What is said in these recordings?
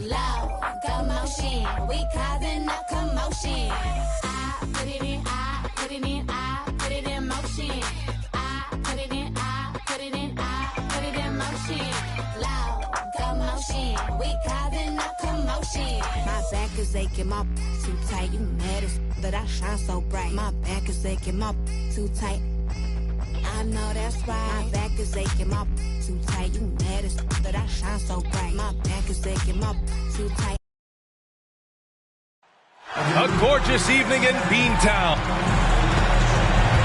Loud, commotion. We causing a commotion. I put it in, I put it in, I put it in motion. I put it in, I put it in, I put it in motion. Loud, commotion. We causing a commotion. My back is aching, my too tight. You mad as that I shine so bright. My back is aching, my too tight. I know that's right. My back is aching, my too tight. You mad as that I shine so bright. My back is aching, my too tight. A gorgeous evening in Beantown.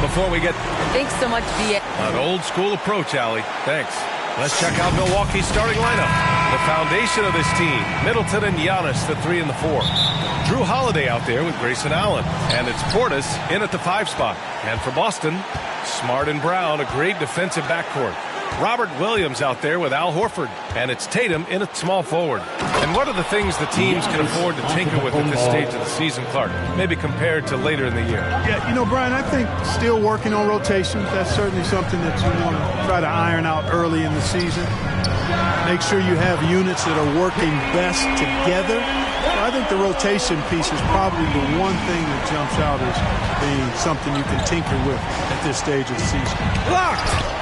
Before we get... Thanks so much, V.A. An old school approach, Allie. Thanks. Let's check out Milwaukee's starting lineup. The foundation of this team, Middleton and Giannis, the 3 and the 4. Drew Holiday out there with Grayson Allen. And it's Portis in at the 5 spot. And for Boston, Smart and Brown, a great defensive backcourt. Robert Williams out there with Al Horford. And it's Tatum in at small forward. And what are the things the teams can afford to tinker with at this stage of the season, Clark? Maybe compared to later in the year. Yeah, you know, Brian, I think still working on rotations. That's certainly something that you want to try to iron out early in the season. Make sure you have units that are working best together. So I think the rotation piece is probably the one thing that jumps out as being something you can tinker with at this stage of the season. Blocked!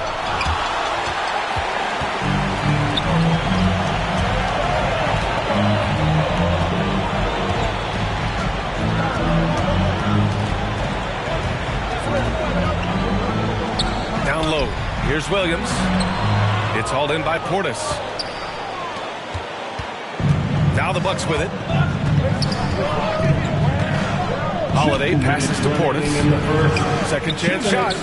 Down low. Here's Williams. It's hauled in by Portis. Now the Bucks with it. Holiday passes to Portis. Second chance shot.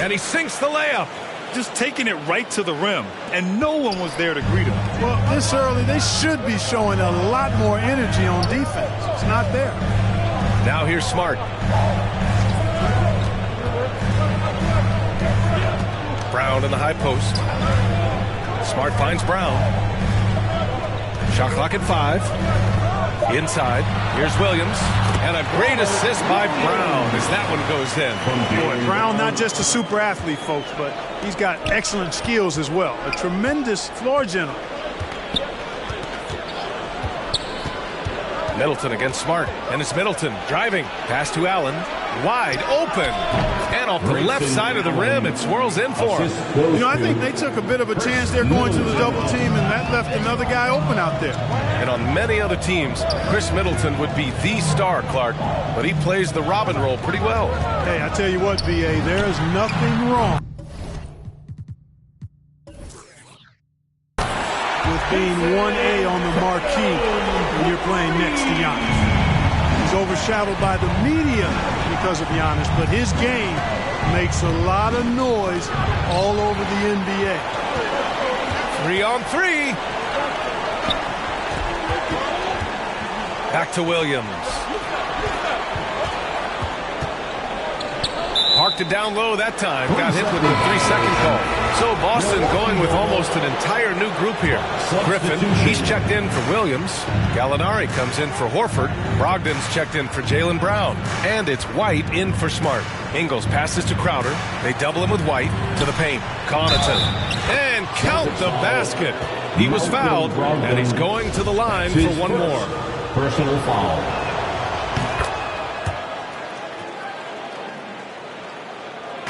And he sinks the layup. Just taking it right to the rim. And no one was there to greet him. Well, this early, they should be showing a lot more energy on defense. It's not there. Now here's Smart. Brown in the high post. Smart finds Brown. Shot clock at 5. Inside. Here's Williams. And a great assist by Brown as that one goes in. Boy, Brown not just a super athlete, folks, but he's got excellent skills as well. A tremendous floor general. Middleton against Smart. And it's Middleton driving. Pass to Allen. Wide open. And off the left side of the rim, it swirls in for him. You know, I think they took a bit of a chance there going to the double team, and that left another guy open out there. And on many other teams, Chris Middleton would be the star, Clark. But he plays the Robin role pretty well. Hey, I tell you what, V.A., there is nothing wrong with being 1A on the marquee when you're playing next to Giannis. He's overshadowed by the media because of Giannis, but his game makes a lot of noise all over the NBA. 3 on 3. Back to Williams. Parked it down low that time. Got hit with the 3-second call. So Boston going with almost an entire new group here. Griffin, he's checked in for Williams. Gallinari comes in for Horford. Brogdon's checked in for Jaylen Brown. And it's White in for Smart. Ingles passes to Crowder. They double him with White to the paint. Connaughton. And count the basket. He was fouled, and he's going to the line for one more. Personal foul.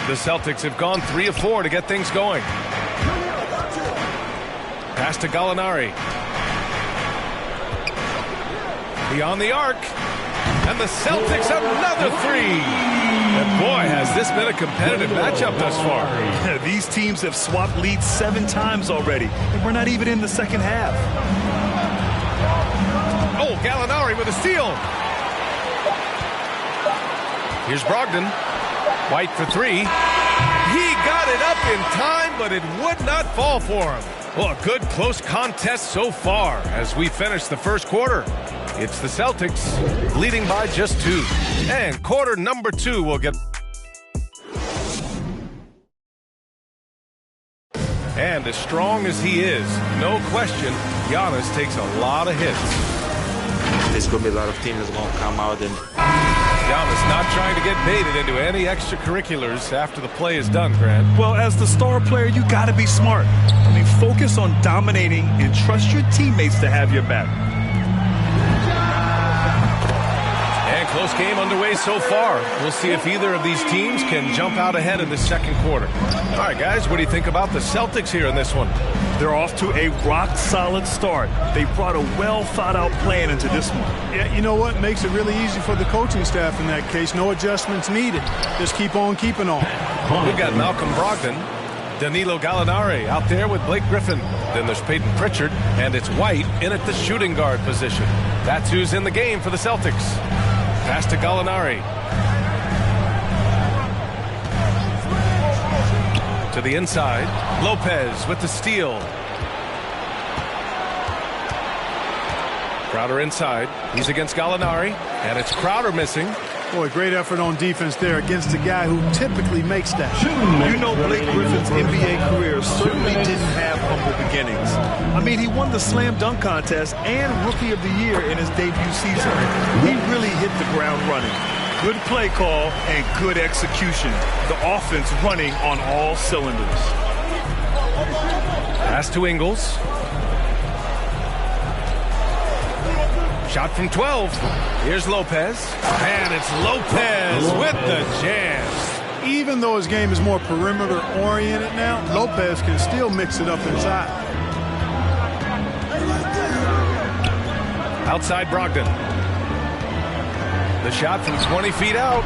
The Celtics have gone 3 of 4 to get things going. Pass to Gallinari. Beyond the arc. And the Celtics another 3. And boy, has this been a competitive matchup thus far. These teams have swapped leads 7 times already. And we're not even in the second half. Oh, Gallinari with a steal. Here's Brogdon. White for 3. He got it up in time, but it would not fall for him. Well, a good close contest so far as we finish the first quarter. It's the Celtics leading by just 2. And quarter number 2 will get... And as strong as he is, no question, Giannis takes a lot of hits. There's going to be a lot of teams that's going to come out and... Giannis not trying to get baited into any extracurriculars after the play is done, Grant. Well, as the star player, you got to be smart. I mean, focus on dominating and trust your teammates to have your back. Close game underway so far. We'll see if either of these teams can jump out ahead in the second quarter. All right, guys, what do you think about the Celtics here in this one? They're off to a rock-solid start. They brought a well-thought-out plan into this one. Yeah, you know what? Makes it really easy for the coaching staff in that case. No adjustments needed. Just keep on keeping on. We've got Malcolm Brogdon, Danilo Gallinari out there with Blake Griffin. Then there's Peyton Pritchard, and it's White in at the shooting guard position. That's who's in the game for the Celtics. Pass to Gallinari. To the inside. Lopez with the steal. Crowder inside. He's against Gallinari, and it's Crowder missing. Boy, great effort on defense there against a guy who typically makes that. You know, Blake Griffin's NBA career certainly didn't have humble beginnings. I mean, he won the slam dunk contest and Rookie of the Year in his debut season. He really hit the ground running. Good play call and good execution. The offense running on all cylinders. Pass to Ingles. Shot from 12. Here's Lopez. And it's Lopez with the jam. Even though his game is more perimeter-oriented now, Lopez can still mix it up inside. Outside Brogdon. The shot from 20 feet out.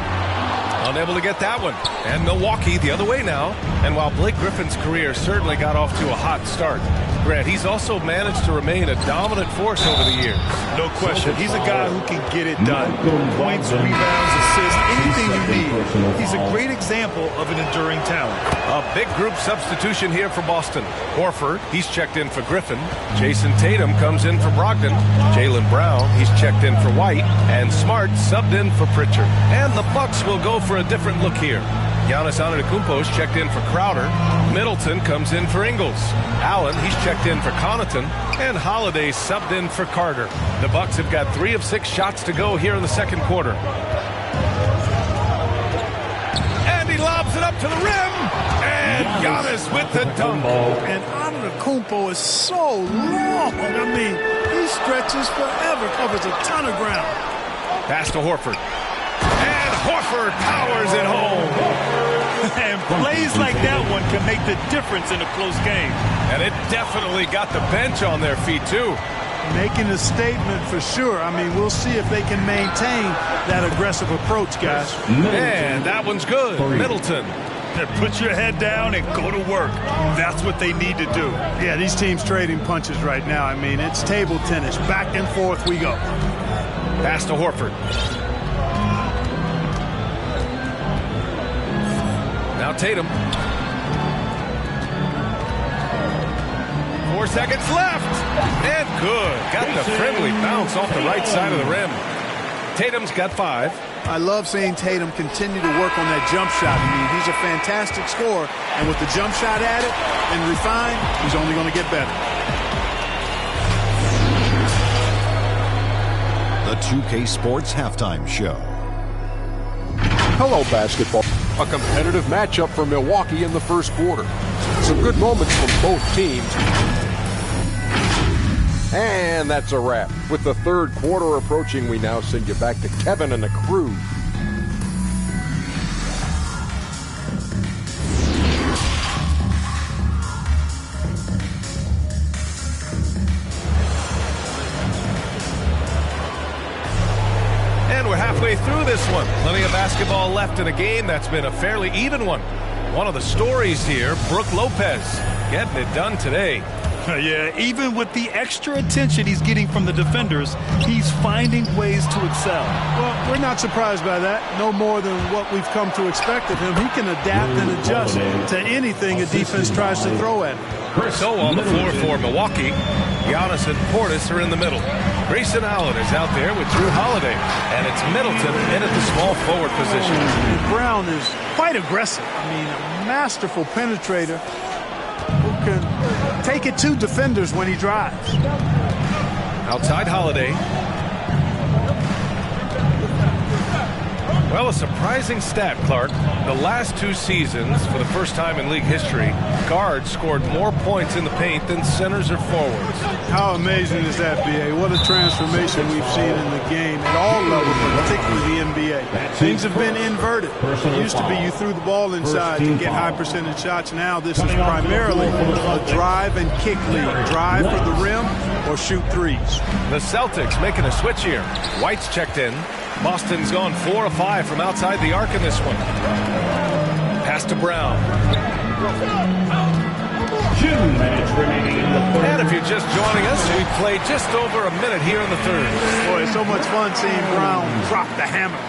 Unable to get that one. And Milwaukee the other way now. And while Blake Griffin's career certainly got off to a hot start, Grant, he's also managed to remain a dominant force over the years. No question. He's a guy who can get it done. Points, rebounds, assists, anything you need. He's a great example of an enduring talent. A big group substitution here for Boston. Horford, he's checked in for Griffin. Jason Tatum comes in for Brogdon. Jaylen Brown, he's checked in for White. And Smart subbed in for Pritchard. And the Bucks will go for a different look here. Giannis Antetokounmpo's checked in for Crowder. Middleton comes in for Ingles. Allen, he's checked in for Connaughton. And Holiday subbed in for Carter. The Bucks have got 3 of 6 shots to go here in the second quarter. And he lobs it up to the rim. And Giannis with the dunk. And Antetokounmpo is so long. I mean, he stretches forever, covers a ton of ground. Pass to Horford. And Horford powers it home. And plays like that one can make the difference in a close game. And it definitely got the bench on their feet, too. Making a statement for sure. I mean, we'll see if they can maintain that aggressive approach, guys. And that one's good. Middleton. Put your head down and go to work. That's what they need to do. Yeah, these teams trading punches right now. I mean, it's table tennis. Back and forth we go. Pass to Horford. Now Tatum. 4 seconds left. And good. Got the friendly bounce off the right side of the rim. Tatum's got 5. I love seeing Tatum continue to work on that jump shot. I mean, he's a fantastic scorer. And with the jump shot added and refined, he's only going to get better. The 2K Sports Halftime Show. Hello, basketball. A competitive matchup for Milwaukee in the first quarter. Some good moments from both teams. And that's a wrap. With the third quarter approaching, we now send you back to Kevin and the crew. And we're halfway through this one. Plenty of basketball left in a game that's been a fairly even one. One of the stories here, Brook Lopez, getting it done today. Yeah, even with the extra attention he's getting from the defenders, he's finding ways to excel. Well, we're not surprised by that. No more than what we've come to expect of him. He can adapt and adjust to anything a defense tries to throw at him. So on the floor for Milwaukee, Giannis and Portis are in the middle. Grayson Allen is out there with Drew Holiday. And it's Middleton in at the small forward position. And Brown is quite aggressive. I mean, a masterful penetrator who can take it to defenders when he drives. Outside Holiday. Well, a surprising stat, Clark. The last 2 seasons, for the first time in league history, guards scored more points in the paint than centers or forwards. How amazing is that, B.A.? What a transformation we've seen in the game at all levels, but particularly the NBA. Things have been inverted. It used to be you threw the ball inside to get high percentage shots. Now this is primarily a drive and kick league. Drive for the rim or shoot threes. The Celtics making a switch here. White's checked in. Boston's gone 4 of 5 from outside the arc in this one. Pass to Brown. 2 minutes remaining in the third. And if you're just joining us, we played just over a minute here in the third. Boy, it's so much fun seeing Brown drop the hammer.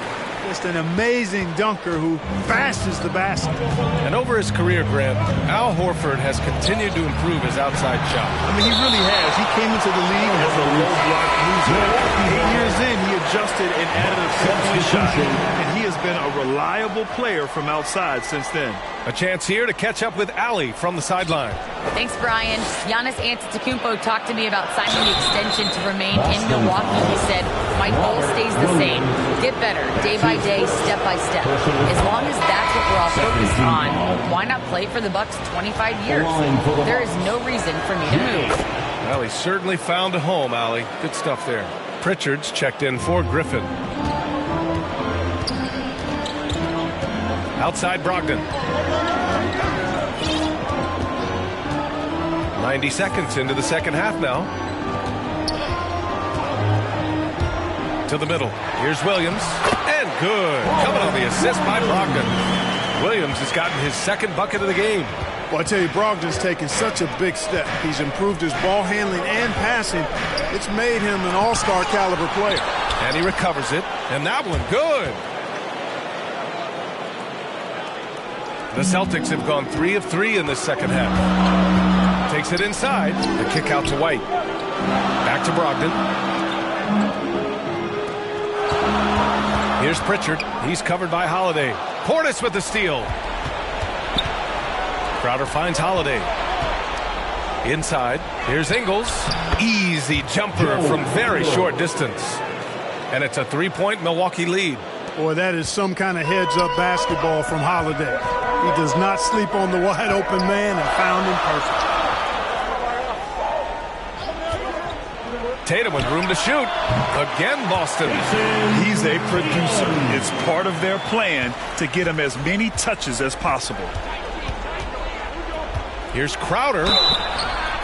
Just an amazing dunker who bashes the basket. And over his career, Grant, Al Horford has continued to improve his outside shot. I mean, he really has. He came into the league as a low block loser. 8 years in, he adjusted and added a 3-point shot. And he has been a reliable player from outside since then. A chance here to catch up with Allie from the sideline. Thanks, Brian. Giannis Antetokounmpo talked to me about signing the extension to remain in Milwaukee. He said, my goal stays the same. Get better, day by day, step by step. As long as that's what we're all focused on, why not play for the Bucks 25 years? There is no reason for me to move. Well, he certainly found a home, Allie. Good stuff there. Pritchard's checked in for Griffin. Outside Brogdon. 90 seconds into the second half now. To the middle. Here's Williams. And good. Coming on the assist by Brogdon. Williams has gotten his second bucket of the game. Well, I tell you, Brogdon's taken such a big step. He's improved his ball handling and passing. It's made him an all-star caliber player. And he recovers it. And that one, good. The Celtics have gone 3 of 3 in this second half. Takes it inside. The kick out to White. Back to Brogdon. Here's Pritchard. He's covered by Holiday. Portis with the steal. Crowder finds Holiday. Inside. Here's Ingles. Easy jumper from very short distance. And it's a 3-point Milwaukee lead. Boy, that is some kind of heads-up basketball from Holiday. He does not sleep on the wide-open man and found him perfect. Tatum with room to shoot. Again, Boston. He's a producer. It's part of their plan to get him as many touches as possible. Here's Crowder.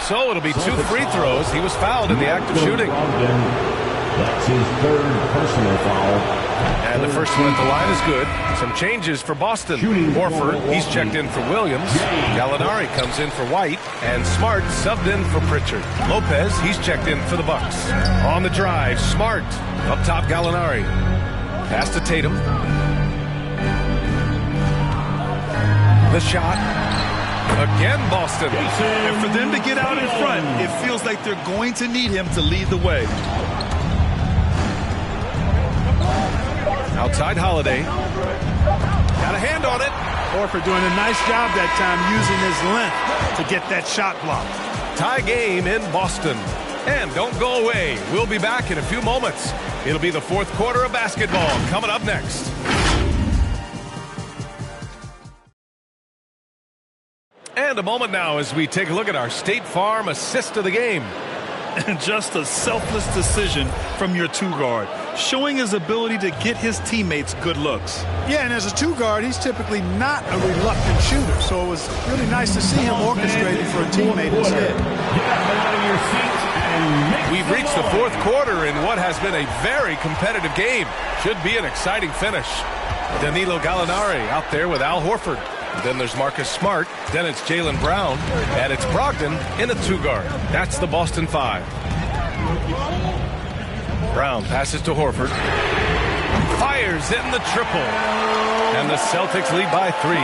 So it'll be 2 free throws. He was fouled in the act of shooting. That's his 3rd personal foul. And the first one at the line is good. Some changes for Boston. Horford, he's checked in for Williams. Gallinari comes in for White. And Smart subbed in for Pritchard. Lopez, he's checked in for the Bucks. On the drive, Smart. Up top, Gallinari. Pass to Tatum. The shot. Again, Boston. And for them to get out in front, it feels like they're going to need him to lead the way. Outside Holiday. Got a hand on it. Horford doing a nice job that time using his length to get that shot blocked. Tie game in Boston. And don't go away. We'll be back in a few moments. It'll be the 4th quarter of basketball coming up next. And a moment now as we take a look at our State Farm assist of the game. And just a selfless decision from your 2-guard, showing his ability to get his teammates good looks. Yeah, and as a 2-guard, he's typically not a reluctant shooter, so it was really nice to see him orchestrating for a teammate instead. We've reached the 4th quarter in what has been a very competitive game. Should be an exciting finish. Danilo Gallinari out there with Al Horford. Then there's Marcus Smart. Then it's Jaylen Brown. And it's Brogdon in a 2-guard. That's the Boston 5. Brown passes to Horford. Fires in the triple. And the Celtics lead by 3.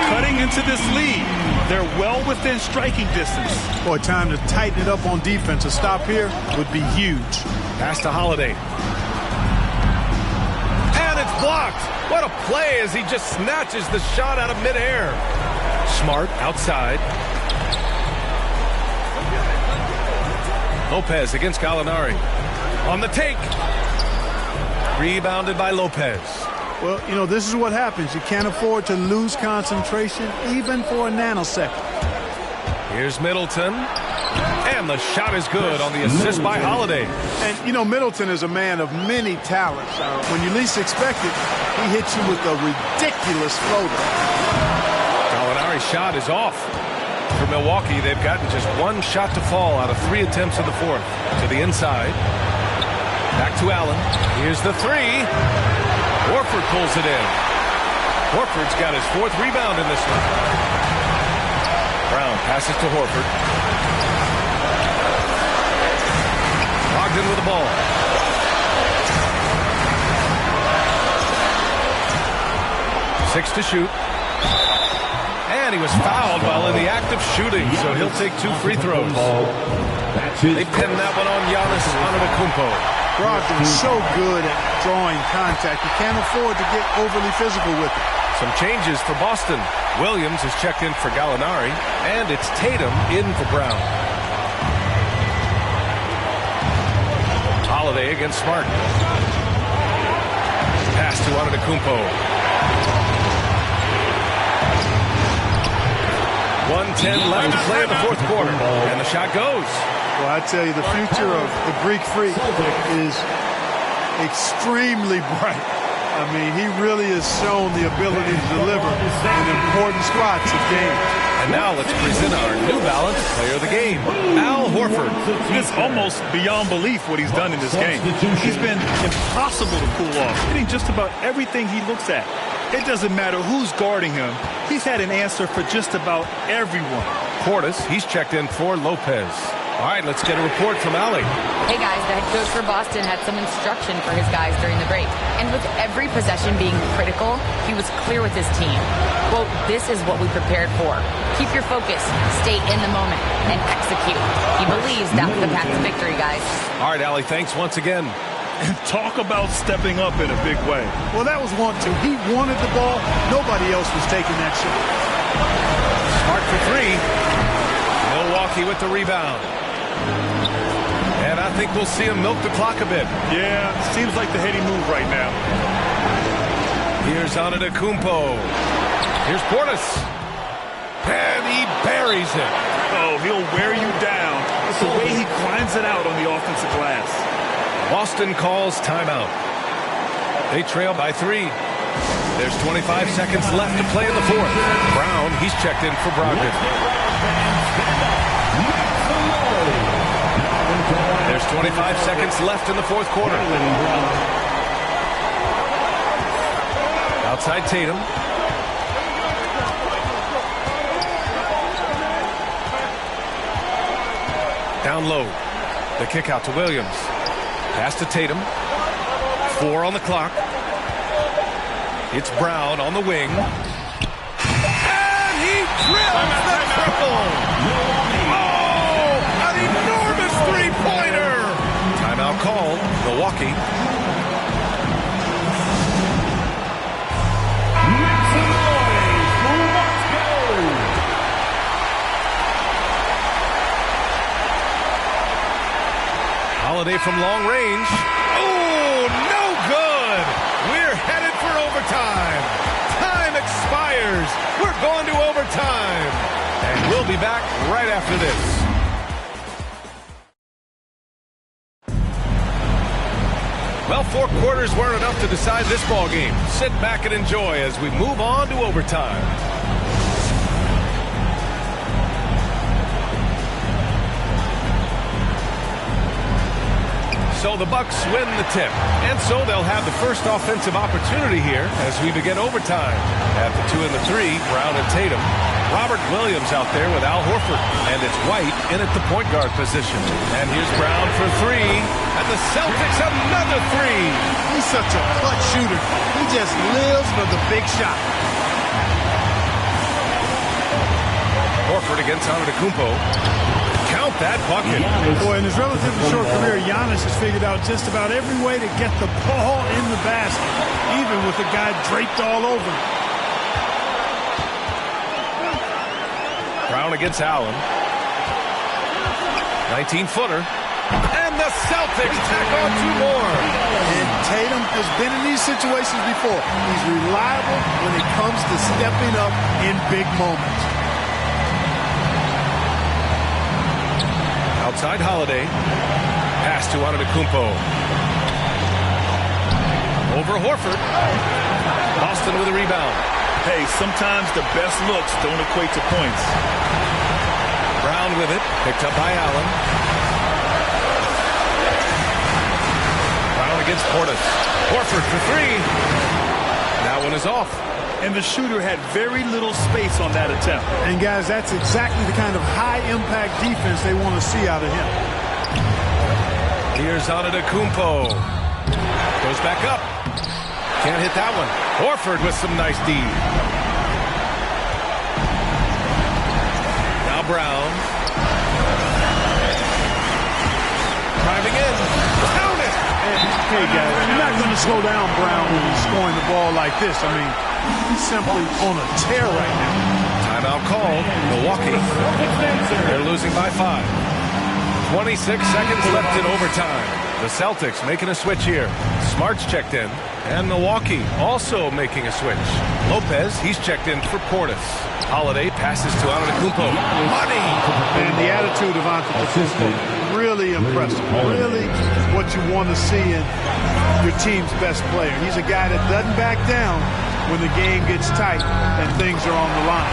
Cutting into this lead. They're well within striking distance. Boy, time to tighten it up on defense. A stop here would be huge. Pass to Holiday. And it's blocked. What a play as he just snatches the shot out of midair. Smart outside. Lopez against Gallinari. On the take. Rebounded by Lopez. Well, you know, this is what happens. You can't afford to lose concentration even for a nanosecond. Here's Middleton. And the shot is good on the assist by Holiday. And, you know, Middleton is a man of many talents. When you least expect it, he hits you with a ridiculous floater. Gallinari's shot is off. For Milwaukee, they've gotten just one shot to fall out of 3 attempts in the fourth. To the inside. Back to Allen. Here's the three. Horford pulls it in. Horford's got his 4th rebound in this one. Brown passes to Horford. Brogdon with the ball. Six to shoot. And he was fouled while in the act of shooting, so he'll take 2 free throws. They pin that one on Giannis Antetokounmpo. Brogdon's so good at drawing contact. You can't afford to get overly physical with it. Some changes for Boston. Williams is checked in for Gallinari, and it's Tatum in for Brown. Holiday against Smart. Pass to Antetokounmpo. 1:10 left to play in the fourth quarter, and the shot goes. Well, I tell you, the future of the Greek Freak is extremely bright. I mean, he really has shown the ability to deliver in important spots of games. And now let's present our New Balance Player of the Game, Al Horford. It's almost beyond belief what he's done in this game. He's been impossible to pull off, hitting just about everything he looks at. It doesn't matter who's guarding him. He's had an answer for just about everyone. Portis, he's checked in for Lopez. All right, let's get a report from Allie. Hey guys, the head coach for Boston had some instruction for his guys during the break. And with every possession being critical, he was clear with his team. Quote, this is what we prepared for. Keep your focus, stay in the moment, and execute. He believes that's the path to victory, guys. All right, Allie, thanks once again. And talk about stepping up in a big way. Well, that was want to. He wanted the ball. Nobody else was taking that shot. Smart for 3. Milwaukee with the rebound. And I think we'll see him milk the clock a bit. Yeah, seems like the heady move right now. Here's Antetokounmpo. Here's Portis. And he buries it. Oh, he'll wear you down. It's the way he climbs it out on the offensive glass. Boston calls timeout. They trail by 3. There's 25 seconds left to play in the fourth. Brown, he's checked in for Brogdon. There's 25 seconds left in the fourth quarter. Outside Tatum. Down low. The kick out to Williams. Pass to Tatum. 4 on the clock. It's Brown on the wing. And he drills the triple. Oh, an enormous three-pointer. Timeout called. Milwaukee. Holiday from long range. Oh, no good. We're headed for overtime. Time expires. We're going to overtime. And we'll be back right after this. Well, 4 quarters weren't enough to decide this ball game. Sit back and enjoy as we move on to overtime. So the Bucks win the tip, and so they'll have the first offensive opportunity here as we begin overtime. At the 2 and the 3, Brown and Tatum. Robert Williams out there with Al Horford, and it's White in at the point guard position. And here's Brown for 3, and the Celtics another 3. He's such a clutch shooter. He just lives for the big shot. Horford against Antetokounmpo. Count that bucket. Boy, in his relatively short career, Giannis has figured out just about every way to get the ball in the basket, even with the guy draped all over him. Brown against Allen. 19-footer. And the Celtics tack on 2 more. And Tatum has been in these situations before. He's reliable when it comes to stepping up in big moments. Outside Holiday. Pass to Antetokounmpo. Over Horford. Boston with a rebound. Hey, sometimes the best looks don't equate to points. Brown with it. Picked up by Allen. Brown against Portis. Horford for three. That one is off. And the shooter had very little space on that attempt. And guys, that's exactly the kind of high-impact defense they want to see out of him. Here's Antetokounmpo. Goes back up. Can't hit that one. Horford with some nice D. Now Brown. Driving in. Down it. Hey, guys, you're not going to slow down Brown when he's scoring the ball like this. I mean, he's simply on a tear right now. Timeout called. Milwaukee. They're losing by 5. 26 seconds left in overtime. The Celtics making a switch here. Smart's checked in. And Milwaukee also making a switch. Lopez, he's checked in for Portis. Holiday passes to Antetokounmpo. Money! And the attitude of Antetokounmpo, really impressive. Really what you want to see in your team's best player. He's a guy that doesn't back down when the game gets tight and things are on the line.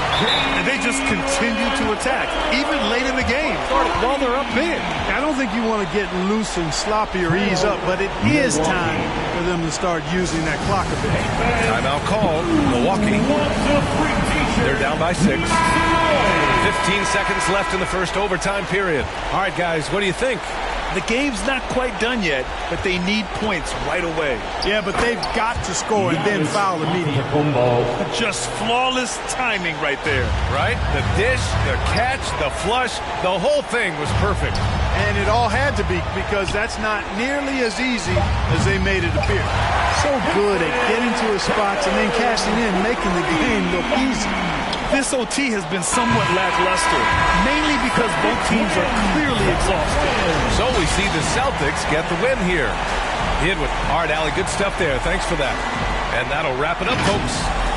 And they just continue to attack, even late in the game, while they're up big. I don't think you want to get loose and sloppy or ease up, but it is time for them to start using that clock a bit. Timeout called. Milwaukee. They're down by 6. 15 seconds left in the first overtime period. All right, guys, what do you think? The game's not quite done yet, but they need points right away. Yeah, but they've got to score and then foul immediately. Just flawless timing right there. Right? The dish, the catch, the flush, the whole thing was perfect. And it all had to be, because that's not nearly as easy as they made it appear. So good at getting to his spots and then cashing in, making the game look easy. This OT has been somewhat lackluster, mainly because both teams are clearly exhausted. So we see the Celtics get the win here. All right, Allie, good stuff there. Thanks for that. And that'll wrap it up, folks.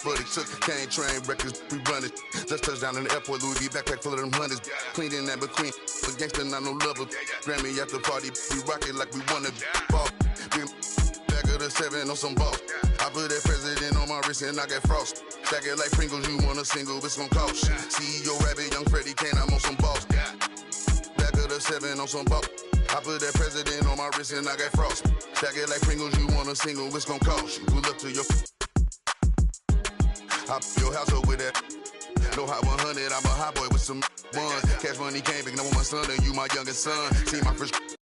But he took a cane train records, we run it. Just touched down in the airport, Louis V backpack full of them hundreds. Clean in that between, a gangster, not no lover. Grammy after party, we rock it like we wanna ball. Back of the 7 on some ball. I put that president on my wrist and I got frost. Stack it like Pringles, you want a single, it's gon' cost. CEO Rabbit, young Freddie Kane, I'm on some balls. Back of the 7 on some ball. I put that president on my wrist and I got frost. Stack it like Pringles, you want a single, it's gon' cost. You pull up to your hop your house up with that. No hot 100, I'm a hot boy with some ones. Cash money came back, now I'm my son, and you my youngest son. See my first